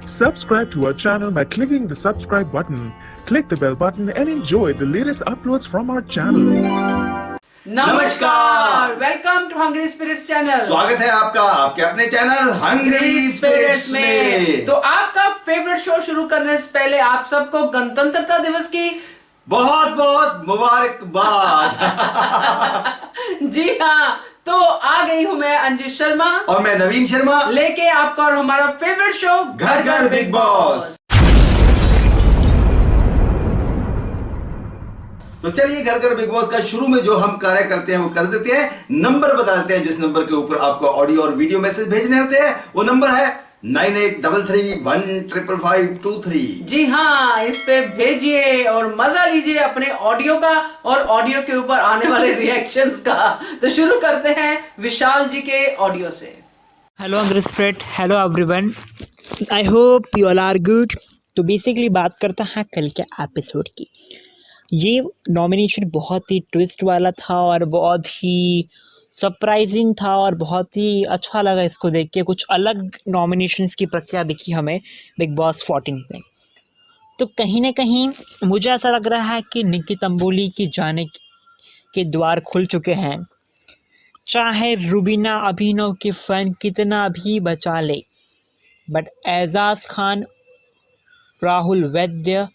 Subscribe to our channel by clicking the subscribe button. Click the bell button and enjoy the latest uploads from our channel. नमस्कार, welcome to hungry spirits channel. स्वागत है आपका आपके अपने channel hungry spirits में। तो आपका favourite show शुरू करने से पहले आप सबको गणतंत्रता दिवस की बहुत बहुत मुबारकबाद। जी हाँ, तो आ गई हूँ मैं अंजित शर्मा और मैं नवीन शर्मा लेके आपका और हमारा फेवरेट शो घर घर बिग बॉस। तो चलिए घर घर बिग बॉस का शुरू में जो हम कार्य करते हैं वो कर देते हैं। नंबर बता देते हैं जिस नंबर के ऊपर आपको ऑडियो और वीडियो मैसेज भेजने होते हैं। वो नंबर है 9833155523। जी हाँ, इस पे भेजिए और मजा लीजिए अपने ऑडियो का और ऑडियो के ऊपर आने वाले रिएक्शंस का। तो शुरू करते हैं विशाल जी के ऑडियो से। Hello hungry spirit, hello everyone, I hope you all are good. तो बेसिकली बात करता है कल के एपिसोड की। ये नॉमिनेशन बहुत ही ट्विस्ट वाला था और बहुत ही सरप्राइजिंग था और बहुत ही अच्छा लगा इसको देख के। कुछ अलग नॉमिनेशंस की प्रक्रिया दिखी हमें बिग बॉस 14 में। तो कहीं ना कहीं मुझे ऐसा लग रहा है कि निक्की तंबोली के जाने के द्वार खुल चुके हैं। चाहे रुबीना अभिनव के फ़ैन कितना भी बचा ले, बट एजाज खान, राहुल वैद्य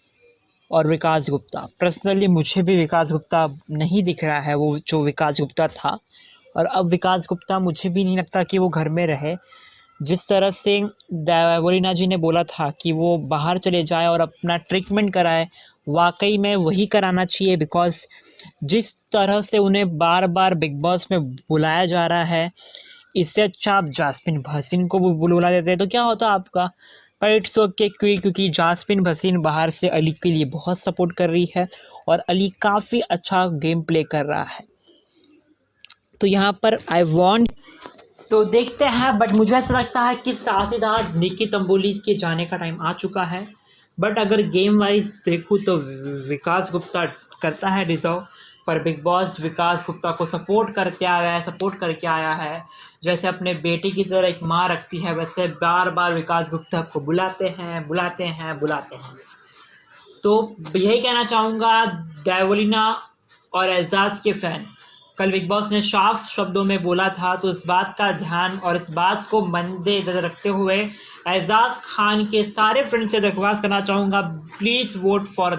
और विकास गुप्ता, पर्सनली मुझे भी विकास गुप्ता नहीं दिख रहा है वो जो विकास गुप्ता था। और अब विकास गुप्ता मुझे भी नहीं लगता कि वो घर में रहे। जिस तरह से देवोलीना जी ने बोला था कि वो बाहर चले जाए और अपना ट्रीटमेंट कराए, वाकई में वही कराना चाहिए। बिकॉज जिस तरह से उन्हें बार बार बिग बॉस में बुलाया जा रहा है, इससे अच्छा आप जास्मिन भसीन को बुला देते तो क्या होता आपका। पर इट्स ओके, क्योंकि जास्मिन भसीन बाहर से अली के लिए बहुत सपोर्ट कर रही है और अली काफ़ी अच्छा गेम प्ले कर रहा है। तो यहाँ पर आई वॉन्ट, तो देखते हैं। बट मुझे ऐसा लगता है कि साथ ही साथ निक्की तंबोली के जाने का टाइम आ चुका है। बट अगर गेम वाइज देखूँ तो विकास गुप्ता करता है डिज़र्व, पर बिग बॉस विकास गुप्ता को सपोर्ट करके आया है। जैसे अपने बेटी की तरह एक माँ रखती है, वैसे बार बार विकास गुप्ता को बुलाते हैं। तो यही कहना चाहूँगा देवोलीना और एजाज के फ़ैन, कल बिग बॉस ने साफ शब्दों में बोला था, तो इस बात का ध्यान और इस बात को मद्देनजर रखते हुए एजाज खान के सारे फ्रेंड से दरख्वास्त करना चाहूँगा, प्लीज़ वोट फॉर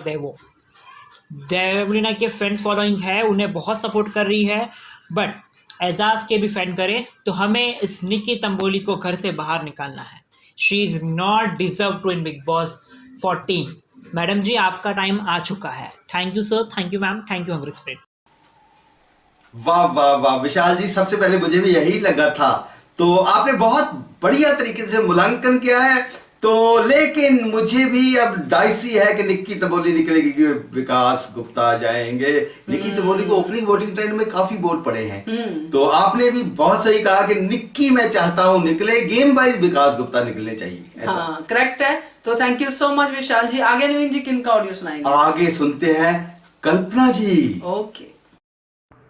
देवोलीना के फ्रेंड्स फॉलोइंग है, उन्हें बहुत सपोर्ट कर रही है, बट एजाज के भी फैन करें। तो हमें इस निक्की तंबोली को घर से बाहर निकालना है। She is not deserve to in Bigg Boss 14। Madam ji, आपका टाइम आ चुका है। Thank you sir, thank you ma'am, thank you hungry spirit. वाह वाह वाह विशाल जी, सबसे पहले मुझे भी यही लगा था। तो आपने बहुत बढ़िया तरीके से मूल्यांकन किया है। तो लेकिन मुझे भी अब डाइसी है कि निक्की तंबोली निकलेगी कि विकास गुप्ता जाएंगे। निक्की तंबोली को ओपनिंग वोटिंग ट्रेंड में काफी वोट पड़े हैं। तो आपने भी बहुत सही कहा कि निक्की मैं चाहता हूं निकले, गेम वाइज विकास गुप्ता निकलने चाहिए। हाँ, करेक्ट है। तो थैंक यू सो मच विशाल जी। आगे नवीन जी किन का ऑडियो सुनाएंगे? आगे सुनते हैं Kalpana ji. Okay.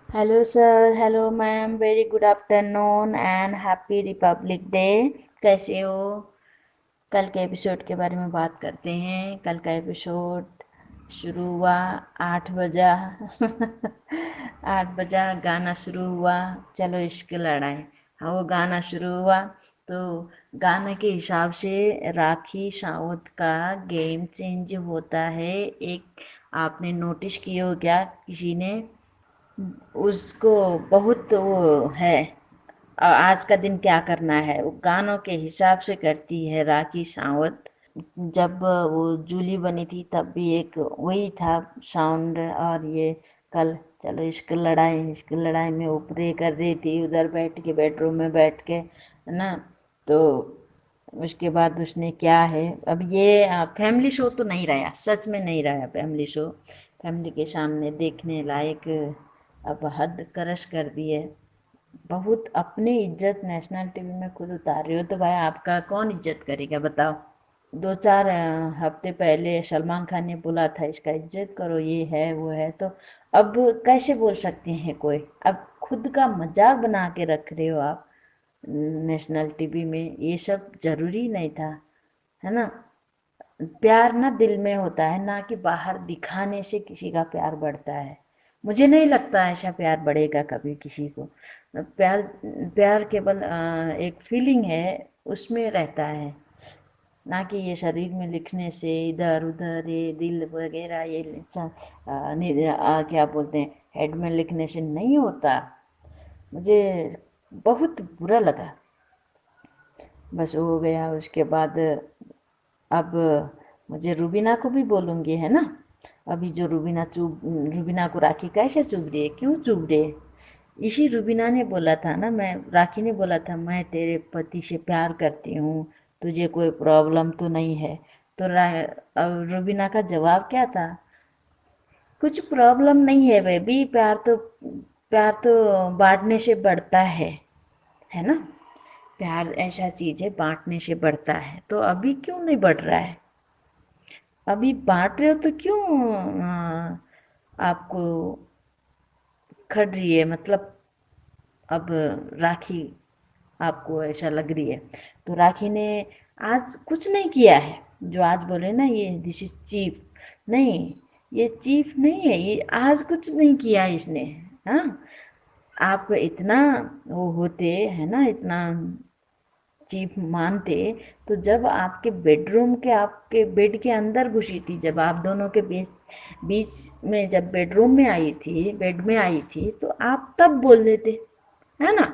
Hello sir, hello ma'am, very good afternoon and happy Republic Day. कैसे हो? कल के एपिसोड के बारे में बात करते हैं। कल का एपिसोड शुरू हुआ 8 बजा 8 बजा गाना शुरू हुआ, चलो इश्क लड़ाई। हाँ, वो गाना शुरू हुआ तो गाने के हिसाब से राखी सावंत का गेम चेंज होता है। एक आपने नोटिस किए हो क्या? किसी ने उसको बहुत वो है, आज का दिन क्या करना है वो गानों के हिसाब से करती है राखी सावंत। जब वो जूली बनी थी तब भी एक वही था साउंड। और ये कल चलो इश्क लड़ाई में वो प्रे कर रही थी उधर बैठ के, बेडरूम में बैठ के, है ना। तो उसके बाद उसने क्या है, अब ये फैमिली शो तो नहीं रहा, सच में नहीं रहा फैमिली शो। फैमिली के सामने देखने लायक अब हद क्रश कर दी है। बहुत अपनी इज्जत नेशनल टीवी में खुद उतार रही हो, तो भाई आपका कौन इज्जत करेगा बताओ। 2-4 हफ्ते पहले सलमान खान ने बोला था इसका इज्जत करो, ये है वो है, तो अब कैसे बोल सकते हैं कोई? अब खुद का मजाक बना के रख रहे हो आप नेशनल टीवी में। ये सब जरूरी नहीं था, है ना। प्यार ना दिल में होता है, ना कि बाहर दिखाने से किसी का प्यार बढ़ता है। मुझे नहीं लगता ऐसा प्यार बढ़ेगा कभी किसी को। प्यार प्यार केवल एक फीलिंग है, उसमें रहता है, ना कि ये शरीर में लिखने से इधर उधर ये दिल वगैरह ये क्या बोलते हैं, हेड में लिखने से नहीं होता। मुझे बहुत बुरा लगा। बस हो गया। उसके बाद अब मुझे रूबीना को भी बोलूँगी, है ना। अभी जो रूबीना को राखी कैसे चुभ रही है, क्यों चुभ रही है? इसी रूबीना ने बोला था ना, राखी ने बोला था मैं तेरे पति से प्यार करती हूँ, तुझे कोई प्रॉब्लम तो नहीं है। तो रूबीना का जवाब क्या था? कुछ प्रॉब्लम नहीं है बेबी, प्यार तो बांटने से बढ़ता है ना। प्यार ऐसा चीज है, बांटने से बढ़ता है। तो अभी क्यों नहीं बढ़ रहा है? अभी बांट रहे हो तो क्यों आपको खड़ रही है? मतलब अब राखी आपको ऐसा लग रही है। तो राखी ने आज कुछ नहीं किया है। जो आज बोले ना ये दिस इज चीफ, नहीं, ये चीफ नहीं है, ये आज कुछ नहीं किया इसने। हाँ, आप इतना वो होते है ना, इतना चीफ मानते तो जब आपके आपके बेड के अंदर घुसी थी, जब आप दोनों के बीच बीच में, जब बेडरूम में आई थी, बेड में आई थी, तो आप तब बोल देते, है ना।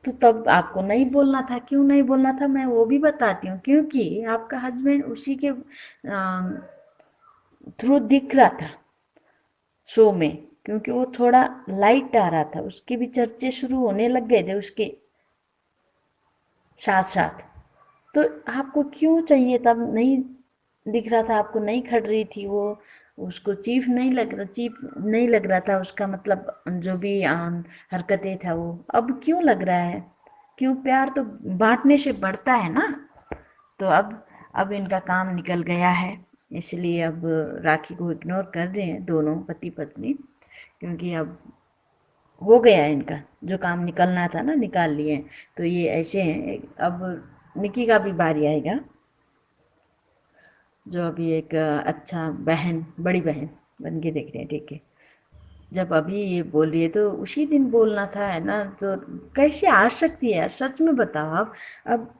तो तब आपको नहीं बोलना था। क्यों नहीं बोलना था मैं वो भी बताती हूँ। क्योंकि आपका हस्बैंड उसी के थ्रू दिख रहा था शो में, क्योंकि वो थोड़ा लाइट आ रहा था, उसके भी चर्चे शुरू होने लग गए थे उसके साथ साथ। तो आपको क्यों चाहिए तब? नहीं दिख रहा था आपको, नहीं खड़ रही थी वो, उसको चीफ नहीं लग रहा था उसका, मतलब जो भी हरकतें था वो। अब क्यों लग रहा है? क्यों? प्यार तो बांटने से बढ़ता है ना। तो अब इनका काम निकल गया है, इसलिए अब राखी को इग्नोर कर रहे हैं दोनों पति पत्नी, क्योंकि अब हो गया इनका जो काम निकलना था ना, निकाल लिए। तो ये ऐसे हैं। अब निकी का भी बारी आएगा, जो अभी एक अच्छा बड़ी बहन बन के देख रहे हैं, ठीक है। जब अभी ये बोल रही है तो उसी दिन बोलना था, है ना। तो कैसे आ सकती है यार, सच में बताओ आप। अब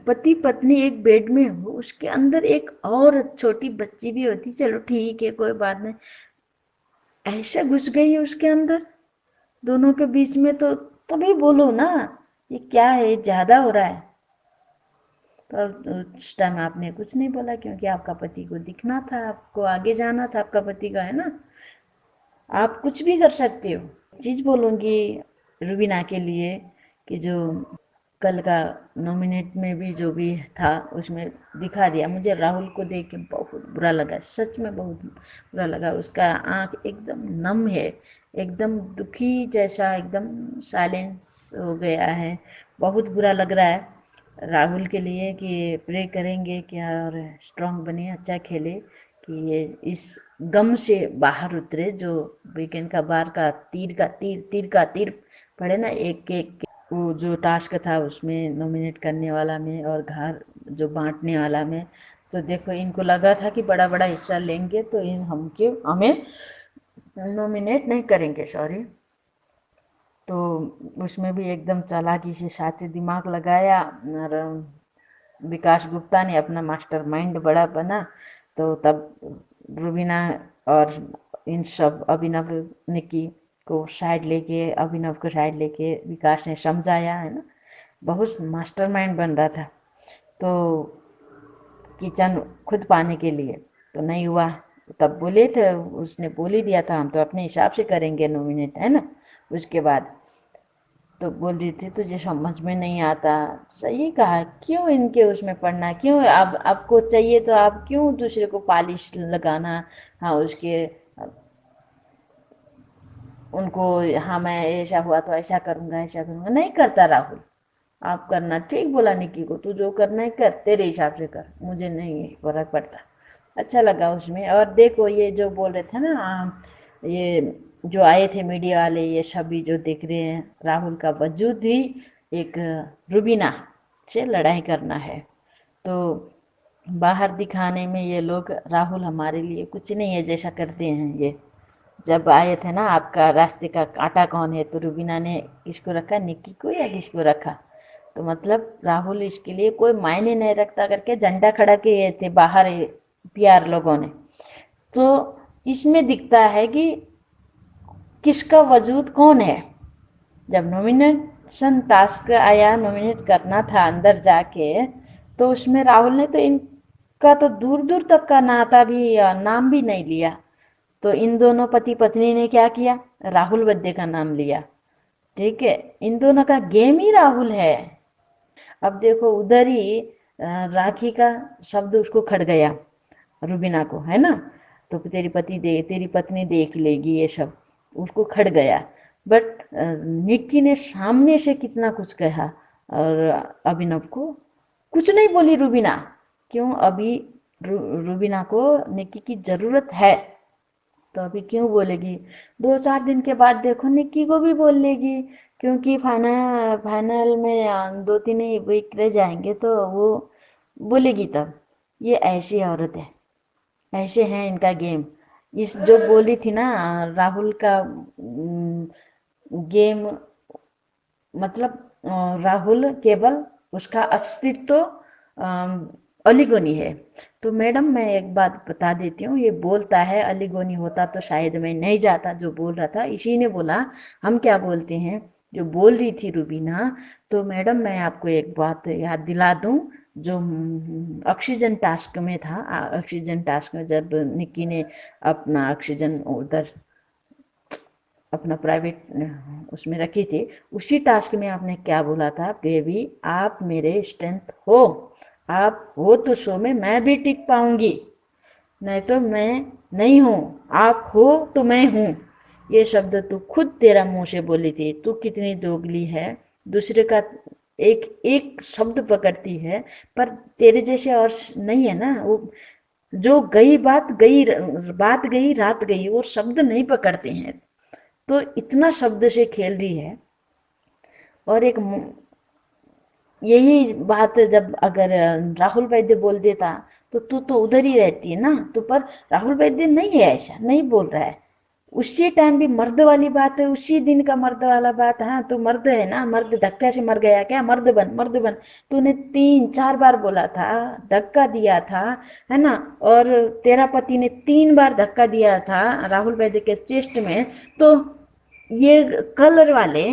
पति पत्नी एक बेड में हो, उसके अंदर एक और छोटी बच्ची भी होती, चलो ठीक है कोई बात नहीं, ऐसा घुस गई है उसके अंदर दोनों के बीच में, तो तभी बोलो ना, ये क्या है, ज्यादा हो रहा है। तो उस टाइम आपने कुछ नहीं बोला, क्योंकि आपका पति को दिखना था, आपको आगे जाना था आपका पति का, है ना। आप कुछ भी कर सकते हो। चीज बोलूंगी रुबीना के लिए कि जो कल का नॉमिनेट में भी जो भी था उसमें दिखा दिया। मुझे राहुल को देख के बहुत बुरा लगा, सच में बहुत बुरा लगा। उसका आंख एकदम नम है, एकदम दुखी जैसा, एकदम साइलेंस हो गया है। बहुत बुरा लग रहा है राहुल के लिए, कि प्रे करेंगे कि और स्ट्रांग बने, अच्छा खेले, कि ये इस गम से बाहर उतरे। जो वीकेंड का बार का तीर पड़े ना, एक एक वो जो टास्क था उसमें नॉमिनेट करने वाला में और घर जो बांटने वाला में। तो देखो इनको लगा था कि बड़ा बड़ा हिस्सा लेंगे तो हमें नॉमिनेट नहीं करेंगे, सॉरी। तो उसमें भी एकदम चालाकी से साथे दिमाग लगाया, और विकास गुप्ता ने अपना मास्टरमाइंड बड़ा बना। तो तब रुबीना और इन सब अभिनव निकी को साइड लेके, अभिनव को साइड लेके विकास ने समझाया, है ना। बहुत मास्टरमाइंड बन रहा था। तो किचन खुद पाने के लिए तो नहीं हुआ। तब बोले थे, उसने बोल ही दिया था हम तो अपने हिसाब से करेंगे नॉमिनेट, है ना। उसके बाद तो बोल रही थी तुझे समझ में नहीं आता। सही कहा, क्यों इनके उसमें पढ़ना, क्यों अब आपको चाहिए तो आप क्यों दूसरे को पॉलिश लगाना। हाँ, उसके उनको, हाँ मैं ऐसा हुआ तो ऐसा करूँगा, ऐसा करूँगा, नहीं करता राहुल। आप करना, ठीक बोला निकी को, तू जो करना है कर, तेरे हिसाब से कर, मुझे नहीं फर्क पड़ता। अच्छा लगा उसमें। और देखो ये जो बोल रहे थे ना, ये जो आए थे मीडिया वाले, ये सभी जो देख रहे हैं राहुल का वजूद ही एक रुबीना से लड़ाई करना है। तो बाहर दिखाने में ये लोग राहुल हमारे लिए कुछ नहीं है जैसा करते हैं ये। जब आए थे ना आपका रास्ते का कांटा कौन है, तो रुबीना ने किसको रखा, निक्की को या किसको रखा, तो मतलब राहुल इसके लिए कोई मायने नहीं रखता करके झंडा खड़ा किए थे बाहर पीआर लोगों ने। तो इसमें दिखता है कि किसका वजूद कौन है। जब नॉमिनेशन टास्क आया, नॉमिनेट करना था अंदर जाके, तो उसमें राहुल ने तो इनका तो दूर दूर तक का नाता भी, नाम भी नहीं लिया। तो इन दोनों पति पत्नी ने क्या किया, राहुल वैद्य का नाम लिया। ठीक है, इन दोनों का गेम ही राहुल है। अब देखो उधर ही राखी का शब्द उसको खड़ गया, रुबीना को, है ना, तो तेरी पत्नी देख लेगी, ये सब उसको खड़ गया। बट निक्की ने सामने से कितना कुछ कहा और अभिनव को कुछ नहीं बोली रुबीना। क्यों, अभी रुबीना को निक्की की जरूरत है, तो अभी क्यों बोलेगी। 2-4 दिन के बाद देखो निक्की को भी बोल लेगी, क्योंकि फाइनल में 2-3 ही वीक रह जाएंगे तो वो बोलेगी तब। ये ऐसी औरत है, ऐसे हैं इनका गेम। इस जो बोली थी ना राहुल का गेम, मतलब राहुल केवल उसका अस्तित्व अलीगोनी है। तो मैडम मैं एक बात बता देती हूँ, ये बोलता है अलीगोनी होता तो शायद मैं नहीं जाता, जो बोल रहा था इसी ने बोला। हम क्या बोलते हैं, जो बोल रही थी रुबीना। तो मैडम मैं आपको एक बात याद दिला दूं, जो ऑक्सीजन टास्क में था, ऑक्सीजन टास्क में जब निक्की ने अपना ऑक्सीजन उधर अपना प्राइवेट उसमें रखी थी, उसी टास्क में आपने क्या बोला था, बेबी आप मेरे स्ट्रेंथ हो, आप हो तो शो में मैं भी टिक पाऊंगी, नहीं तो मैं नहीं हूँ, आप हो तो मैं हूँ। ये शब्द तू खुद तेरा मुंह से बोली थी। तू कितनी दोगली है, दूसरे का एक एक शब्द पकड़ती है, पर तेरे जैसे और नहीं है ना। वो जो गई बात गई रात गई, वो शब्द नहीं पकड़ते हैं। तो इतना शब्द से खेल रही है। और एक यही बात जब अगर राहुल वैद्य बोल देता तो तू तो उधर ही रहती है ना। तो पर राहुल वैद्य नहीं है, ऐसा नहीं बोल रहा है। उसी टाइम भी मर्द वाली बात है, उसी दिन का मर्द वाला बात। हाँ तो मर्द है ना, मर्द धक्का से मर गया क्या, मर्द बन। तूने 3-4 बार बोला था, धक्का दिया था, है ना। और तेरा पति ने 3 बार धक्का दिया था राहुल वैद्य के चेस्ट में। तो ये कलर वाले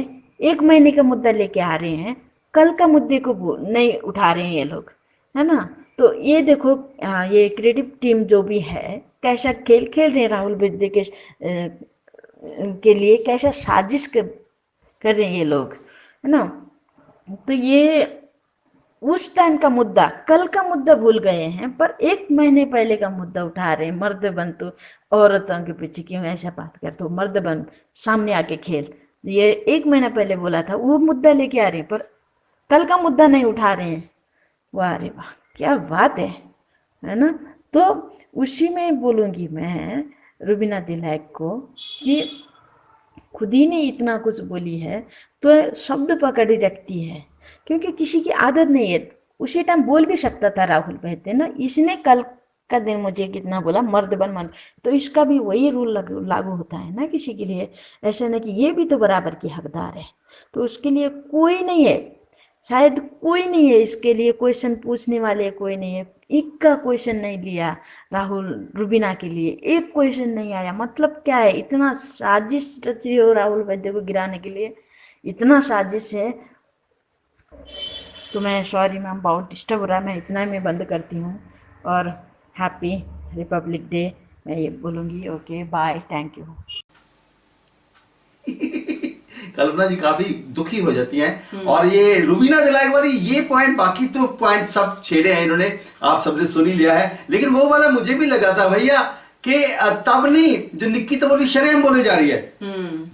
1 महीने का मुद्दा लेके आ रहे हैं, कल का मुद्दे को नहीं उठा रहे हैं ये लोग, है ना। तो ये देखो ये क्रिएटिव टीम जो भी है कैसा खेल खेल रहे हैं, राहुल वैद्य के लिए कैसा साजिश कर रहे हैं ये लोग, है ना। तो ये उस टाइम का मुद्दा, कल का मुद्दा भूल गए हैं, पर 1 महीने पहले का मुद्दा उठा रहे हैं। मर्द बन तो औरतों के पीछे क्यों ऐसा बात कर, तो मर्द बन, सामने आके खेल। ये 1 महीना पहले बोला था, वो मुद्दा लेके आ रहे हैं, पर कल का मुद्दा नहीं उठा रहे हैं। वाह रे वाह, क्या बात है ना। तो उसी में बोलूँगी मैं रुबीना दिलाइक को कि खुद ही ने इतना कुछ बोली है तो शब्द पकड़ी रखती है, क्योंकि किसी की आदत नहीं है। उसी टाइम बोल भी सकता था राहुल वैद्य ना, इसने कल का दिन मुझे कितना बोला, मर्द बन। तो इसका भी वही रूल लागू होता है ना किसी के लिए। ऐसा नहीं कि ये भी तो बराबर की हकदार है, तो उसके लिए कोई नहीं है, शायद कोई नहीं है इसके लिए क्वेश्चन पूछने वाले, कोई नहीं है। एक का क्वेश्चन नहीं लिया राहुल रुबीना के लिए, एक क्वेश्चन नहीं आया। मतलब क्या है, इतना साजिश रची हो राहुल वैद्य को गिराने के लिए, इतना साजिश है। तो मैं सॉरी मैम, बहुत डिस्टर्ब हो रहा है, मैं इतना में बंद करती हूँ। और हैप्पी रिपब्लिक डे मैं ये बोलूँगी। Okay bye, thank you. Kalpana ji काफी दुखी हो जाती हैं। और ये रुबीना दिलाइक वाली ये पॉइंट, बाकी तो पॉइंट सब छेड़े हैं इन्होंने, आप सबने सुन ही लिया है। लेकिन वो वाला मुझे भी लगा था भैया कि तब नहीं, जो निक्की तो बोली शर्म बोले जा रही है,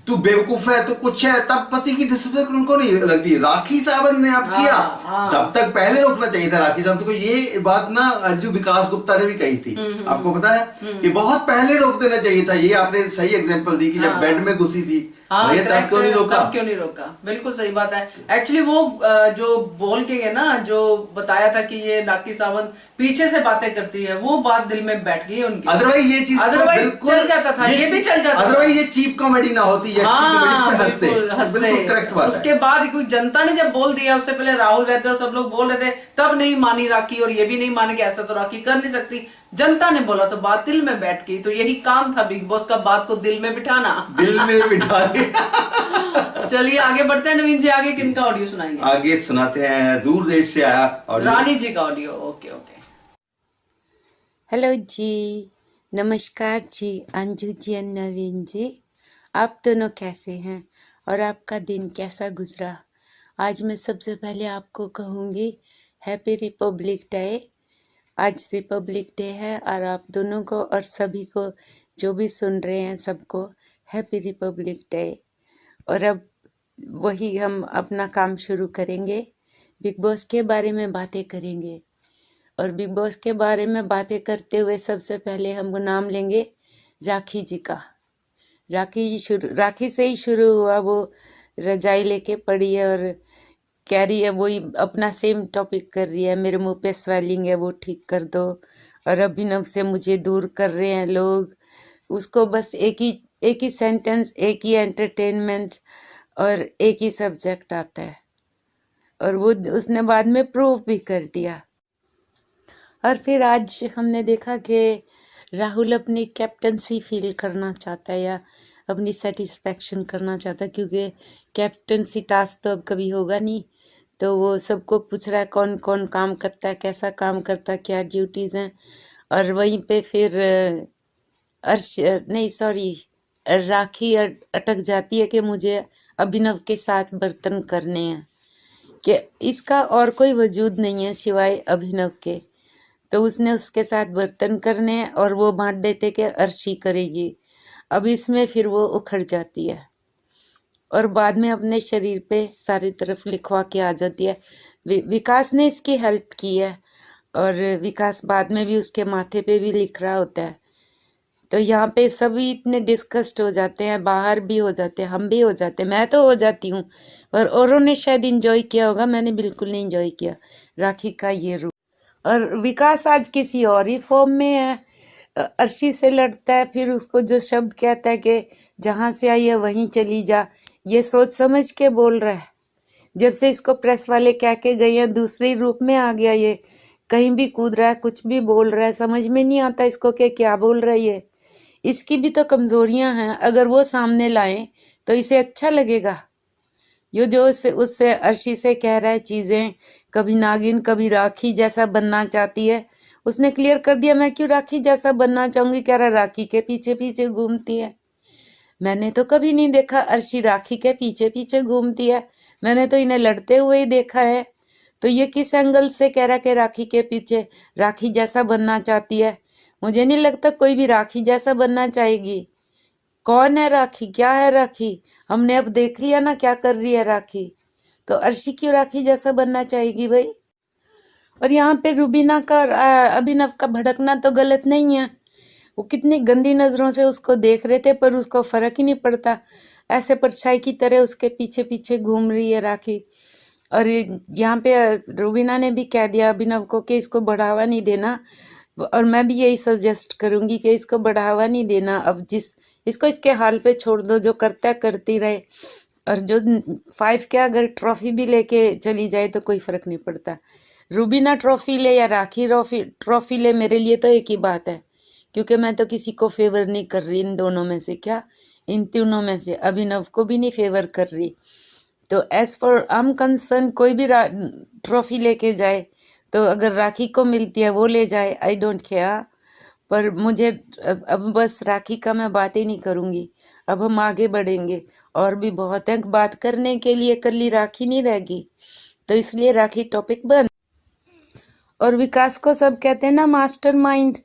तू बेवकूफ है, तो कुछ है, तब पति की डिसिप्लिन उनको नहीं लगती। राखी साहब ने आप किया, तब तक पहले रोकना चाहिए था राखी साहब को। ये बात ना अंजू विकास गुप्ता ने भी कही थी, आपको पता है कि बहुत पहले रोक देना चाहिए था। ये आपने सही एग्जांपल दी कि जब बेड में घुसी थी हाँ भैया तब क्यों नहीं रोका? तब क्यों नहीं रोका, बिल्कुल सही बात है। एक्चुअली वो जो बोल के गए ना, जो बताया था कि ये राखी सावंत पीछे से बातें करती है, वो बात दिल में बैठ गई उनकी। अदरवाइज ये चीज अदरवाइज बिल्कुल चल जाता था, ये भी चल जाता था। अदरवाइज ये चीप कॉमेडी ना होती, ये अच्छी कॉमेडी इसमें हंसते। बिल्कुल करेक्ट बात है। उसके बाद कोई जनता ने जब बोल दिया, उससे पहले राहुल वैद्य और सब लोग बोल रहे थे, तब नहीं मानी राखी, और ये भी नहीं माने कि ऐसा तो राखी कर नहीं सकती। जनता ने बोला तो बात दिल में बैठ गई। तो यही काम था बिग बॉस का, बात को दिल में बिठाना। दिल में बिठा चलिए आगे बढ़ते हैं। नवीन जी, आगे किनका ऑडियो सुनाएंगे? आगे सुनाते हैं दूर देश से आया ऑडियो, रानी जी का ऑडियो। Okay okay. हेलो जी, नमस्कार जी, अंजू जी और नवीन जी। आप दोनों कैसे हैं और आपका दिन कैसा गुजरा? आज मैं सबसे पहले आपको कहूँगी हैप्पी रिपब्लिक डे। आज रिपब्लिक डे है और आप दोनों को और सभी को जो भी सुन रहे हैं सबको हैप्पी रिपब्लिक डे। और अब वही हम अपना काम शुरू करेंगे, बिग बॉस के बारे में बातें करेंगे। और बिग बॉस के बारे में बातें करते हुए सबसे पहले हम नाम लेंगे राखी जी का। राखी से ही शुरू हुआ, वो रजाई लेके पड़ी है और कह रही है, वही अपना सेम टॉपिक कर रही है, मेरे मुंह पे स्वेलिंग है वो ठीक कर दो, और अभिनव से मुझे दूर कर रहे हैं लोग। उसको बस एक ही सेंटेंस, एक ही एंटरटेनमेंट और एक ही सब्जेक्ट आता है, और वो उसने बाद में प्रूव भी कर दिया। और फिर आज हमने देखा कि राहुल अपनी कैप्टनसी फील करना चाहता है या अपनी सेटिस्फेक्शन करना चाहता है, क्योंकि कैप्टनसी टास्क तो अब कभी होगा नहीं। तो वो सबको पूछ रहा है कौन कौन काम करता है, कैसा काम करता है, क्या ड्यूटीज़ हैं। और वहीं पे फिर राखी अटक जाती है कि मुझे अभिनव के साथ बर्तन करने हैं, कि इसका और कोई वजूद नहीं है सिवाय अभिनव के। तो उसने उसके साथ बर्तन करने हैं और वो बांट देते कि अर्शी करेगी। अब इसमें फिर वो उखड़ जाती है और बाद में अपने शरीर पे सारी तरफ लिखवा के आ जाती है। विकास ने इसकी हेल्प की है और विकास बाद में भी उसके माथे पे भी लिख रहा होता है। तो यहाँ पे सभी इतने डिस्कस्ड हो जाते हैं, बाहर भी हो जाते हैं, हम भी हो जाते हैं, मैं तो हो जाती हूँ, और औरों ने शायद इंजॉय किया होगा, मैंने बिल्कुल नहीं इंजॉय किया राखी का ये रूप। और विकास आज किसी और ही फॉर्म में है, अर्शी से लड़ता है, फिर उसको जो शब्द कहता है कि जहाँ से आई है वहीं चली जा, ये सोच समझ के बोल रहा है। जब से इसको प्रेस वाले कह के गए हैं, दूसरे रूप में आ गया, ये कहीं भी कूद रहा है, कुछ भी बोल रहा है, समझ में नहीं आता इसको कि क्या बोल रहा है ये। इसकी भी तो कमजोरियां हैं, अगर वो सामने लाएं तो इसे अच्छा लगेगा। ये जो उससे अर्शी से कह रहा है चीजें, कभी नागिन कभी राखी जैसा बनना चाहती है, उसने क्लियर कर दिया मैं क्यों राखी जैसा बनना चाहूंगी। कह रहा राखी के पीछे पीछे घूमती है। मैंने तो कभी नहीं देखा अर्शी राखी के पीछे पीछे घूमती है, मैंने तो इन्हें लड़ते हुए ही देखा है। तो ये किस एंगल से कह रहा कि राखी के पीछे राखी जैसा बनना चाहती है? मुझे नहीं लगता कोई भी राखी जैसा बनना चाहेगी। कौन है राखी, क्या है राखी, हमने अब देख लिया ना क्या कर रही है राखी। तो अर्शी क्यों राखी जैसा बनना चाहेगी भाई? और यहाँ पे रुबीना का अभिनव का भड़कना तो गलत नहीं है। वो कितनी गंदी नजरों से उसको देख रहे थे, पर उसको फर्क ही नहीं पड़ता, ऐसे परछाई की तरह उसके पीछे पीछे घूम रही है राखी। और यहाँ पे रुबीना ने भी कह दिया अभिनव को कि इसको बढ़ावा नहीं देना, और मैं भी यही सजेस्ट करूंगी कि इसको बढ़ावा नहीं देना। अब इसको इसके हाल पे छोड़ दो, जो करता है करती रहे। और जो 5 के अगर ट्रॉफी भी लेके चली जाए तो कोई फर्क नहीं पड़ता। रुबीना ट्रॉफी ले या राखी ट्रॉफी ले, मेरे लिए तो एक ही बात है, क्योंकि मैं तो किसी को फेवर नहीं कर रही इन दोनों में से, क्या इन तीनों में से अभिनव को भी नहीं फेवर कर रही। तो as for I am concern, कोई भी ट्रॉफी लेके जाए तो अगर राखी को मिलती है वो ले जाए, आई डोंट केयर। पर मुझे अब बस राखी का मैं बात ही नहीं करूंगी, अब हम आगे बढ़ेंगे। और भी बहुत है बात करने के लिए, कर ली राखी नहीं रहेगी, तो इसलिए राखी टॉपिक बंद। और विकास को सब कहते हैं ना मास्टरमाइंड,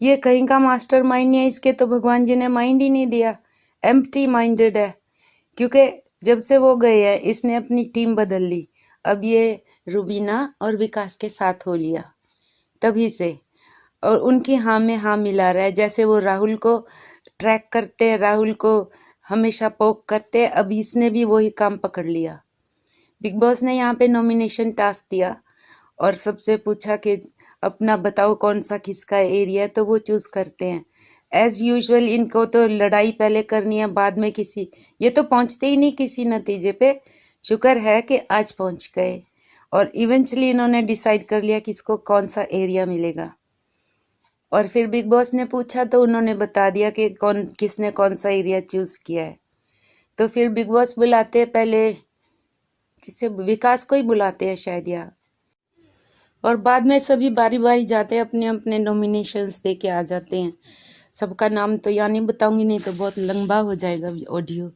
ये कहीं का मास्टरमाइंड नहीं है, इसके तो भगवान जी ने माइंड ही नहीं दिया, एम्प्टी माइंडेड है। क्योंकि जब से वो गए हैं इसने अपनी टीम बदल ली, अब ये रुबीना और विकास के साथ हो लिया तभी से, और उनकी हाँ में हाँ मिला रहा है। जैसे वो राहुल को ट्रैक करते हैं, राहुल को हमेशा पोक करते, अब इसने भी वही काम पकड़ लिया। बिग बॉस ने यहाँ पे नॉमिनेशन टास्क दिया और सबसे पूछा कि अपना बताओ कौन सा किसका एरिया है, तो वो चूज करते हैं। एज यूजुअल इनको तो लड़ाई पहले करनी है, बाद में ये तो पहुंचते ही नहीं किसी नतीजे पे। शुक्र है कि आज पहुंच गए और इवेंचुअली इन्होंने डिसाइड कर लिया किसको कौन सा एरिया मिलेगा। और फिर बिग बॉस ने पूछा तो उन्होंने बता दिया कि किसने कौन सा एरिया चूज किया है। तो फिर बिग बॉस बुलाते हैं पहले किसे, विकास को ही बुलाते हैं शायद, या और बाद में सभी बारी बारी जाते हैं, अपने अपने नॉमिनेशंस दे के आ जाते हैं। सबका नाम तो यहाँ नहीं बताऊंगी, नहीं तो बहुत लंबा हो जाएगा ऑडियो।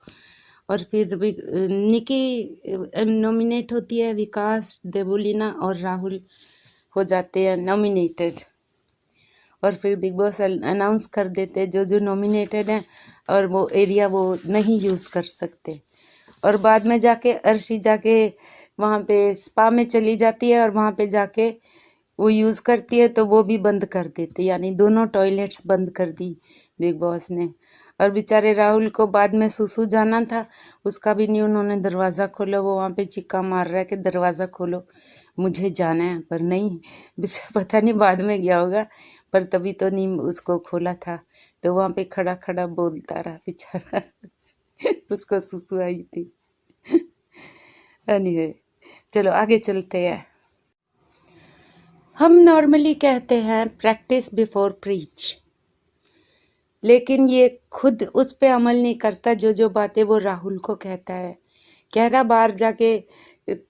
और फिर निकी नॉमिनेट होती है, विकास, देवुलीना और राहुल हो जाते हैं नॉमिनेटेड। और फिर बिग बॉस अनाउंस कर देते हैं जो जो नॉमिनेटेड हैं और वो एरिया वो नहीं यूज़ कर सकते। और बाद में जाके अर्शी जाके वहाँ पे स्पा में चली जाती है और वहाँ पे जाके वो यूज़ करती है, तो वो भी बंद कर देते, यानी दोनों टॉयलेट्स बंद कर दी बिग बॉस ने। और बेचारे राहुल को बाद में सुसु जाना था, उसका भी नहीं उन्होंने दरवाज़ा खोला। वो वहाँ पे चिक्का मार रहा है कि दरवाज़ा खोलो मुझे जाना है, पर नहीं, पता नहीं बाद में गया होगा, पर तभी तो नहीं उसको खोला था। तो वहाँ पे खड़ा खड़ा बोलता रहा बेचारा उसको सुसु आई थी। एनीवे, चलो आगे चलते हैं। हम नॉर्मली कहते हैं प्रैक्टिस बिफोर प्रीच, लेकिन ये खुद उस पे अमल नहीं करता। जो बातें वो राहुल को कहता है, कह रहा बाहर जाके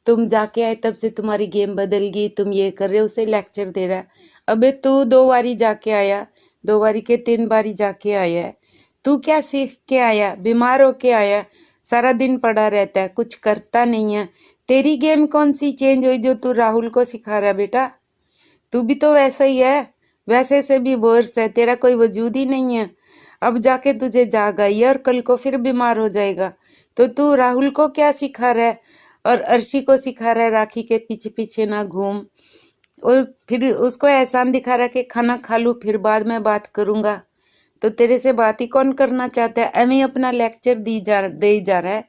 तुम जाके आए तब से तुम्हारी गेम बदल गई, तुम ये कर रहे हो, उसे लेक्चर दे रहा है। अबे तू 2 बारी जाके आया, 2 बारी के 3 बारी जाके आया है, तू क्या सीख के आया? बीमार होके आया, सारा दिन पड़ा रहता है, कुछ करता नहीं है। तेरी गेम कौन सी चेंज हुई जो तू राहुल को सिखा रहा है? बेटा तू भी तो वैसा ही है, वैसे से भी वर्स है, तेरा कोई वजूद ही नहीं है। अब जाके तुझे जाग आई है और कल को फिर बीमार हो जाएगा। तो तू राहुल को क्या सिखा रहा है और अर्शी को सिखा रहा है राखी के पीछे पीछे ना घूम, और फिर उसको एहसान दिखा रहा है कि खाना खा लूँ फिर बाद में बात करूंगा। तो तेरे से बात ही कौन करना चाहता है? एवं अपना लेक्चर दे जा रहा है,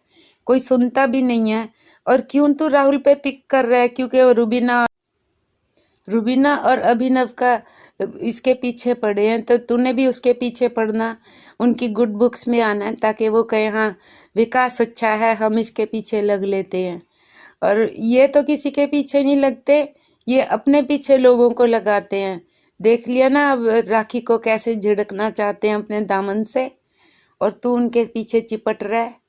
कोई सुनता भी नहीं है। और क्यों तू राहुल पे पिक कर रहा है? क्योंकि वो रुबीना और अभिनव का इसके पीछे पड़े हैं, तो तूने भी उसके पीछे पड़ना, उनकी गुड बुक्स में आना है, ताकि वो कहे हाँ विकास अच्छा है, हम इसके पीछे लग लेते हैं। और ये तो किसी के पीछे नहीं लगते, ये अपने पीछे लोगों को लगाते हैं। देख लिया ना अब राखी को कैसे झिड़कना चाहते हैं अपने दामन से, और तू उनके पीछे चिपट रहा है।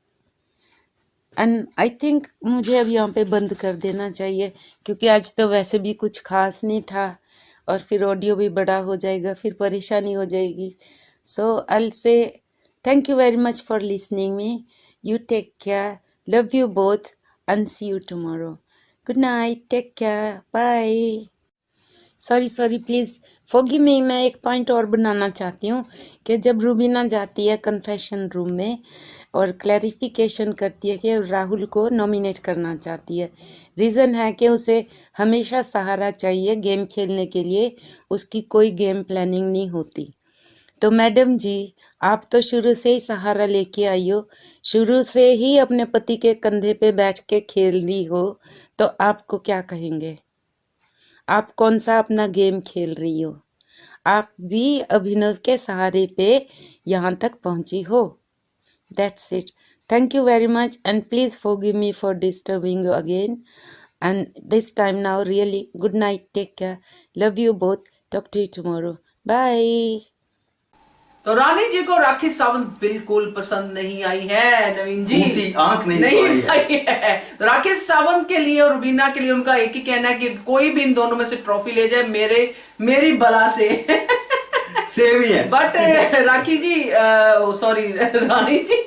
एंड आई थिंक मुझे अब यहाँ पे बंद कर देना चाहिए, क्योंकि आज तो वैसे भी कुछ खास नहीं था और फिर ऑडियो भी बड़ा हो जाएगा, फिर परेशानी हो जाएगी। So I say thank you very much for listening me. You take care, love you both and see you tomorrow. Good night, take care, bye. Sorry please forgive me. मैं एक पॉइंट और बनाना चाहती हूँ कि जब रूबीना जाती है कन्फेशन रूम में और क्लैरिफिकेशन करती है कि राहुल को नॉमिनेट करना चाहती है, रीज़न है कि उसे हमेशा सहारा चाहिए गेम खेलने के लिए, उसकी कोई गेम प्लानिंग नहीं होती। तो मैडम जी, आप तो शुरू से ही सहारा लेके आई हो, शुरू से ही अपने पति के कंधे पे बैठ के खेल रही हो, तो आपको क्या कहेंगे? आप कौन सा अपना गेम खेल रही हो? आप भी अभिनव के सहारे पे यहाँ तक पहुँची हो। That's it. Thank you very much and please forgive me for disturbing you again. And this time now really good night. Take care. Love you both. Talk to you tomorrow. Bye. तो रानी जी को राखी सावंत बिल्कुल पसंद नहीं आई है नवीन जी, टूटी आंख नहीं आई है। तो राखी सावंत के लिए और रुबीना के लिए उनका एक ही कहना है कि कोई भी इन दोनों में से ट्रॉफी ले जाए मेरी बला से सेम ही है। But Rakhi ji, sorry Rani ji,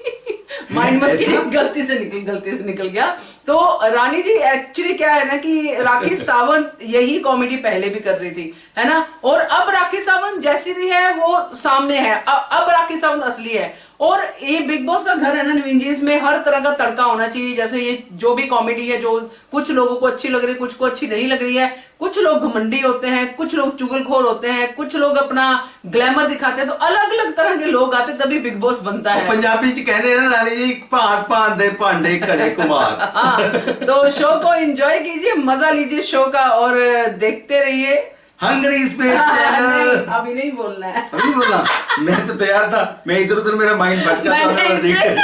mind मत कीजिए, गलती से निकल गया। तो रानी जी एक्चुअली क्या है ना कि राखी सावंत यही कॉमेडी पहले भी कर रही थी, है ना, और अब राखी सावंत जैसी भी है वो सामने है। अब राखी सावंत असली है। और ये बिग बॉस का घर है ना नवीन जी, इसमें हर तरह का तड़का होना चाहिए। जैसे ये जो भी कॉमेडी है, जो कुछ लोगों को अच्छी लग रही है, कुछ को अच्छी नहीं लग रही है, कुछ लोग घमंडी होते हैं, कुछ लोग चुगलखोर होते हैं, कुछ लोग अपना ग्लैमर दिखाते हैं, तो अलग अलग तरह के लोग आते तभी बिग बॉस बनता है। पंजाबी जी कहते हैं ना रानी जी पांच दे पांडे कड़े कुमार। हाँ, तो शो को एंजॉय कीजिए, मजा लीजिए शो का और देखते रहिए हंग्री स्पिरिट नहीं, चैनल। अभी नहीं बोलना है। अभी बोला, मैं तो तैयार था, मैं इधर उधर मेरा माइंड भटका था, मैंने मैं इसलिए-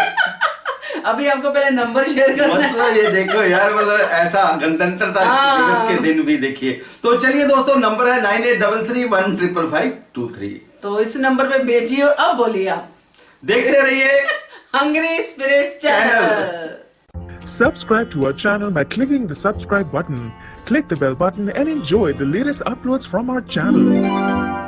अभी आपको पहले नंबर शेयर करना है। मतलब ये देखो यार, मतलब ऐसा गणतंत्रता दिवस के दिन भी देखिए। तो चलिए दोस्तों, नंबर है 9833155523। तो इस नंबर पे भेजिए और अब बोलिए आप। देखते रहिए hungry spirits channel. Subscribe to our channel by clicking the subscribe button. Click the bell button and enjoy the latest uploads from our channel.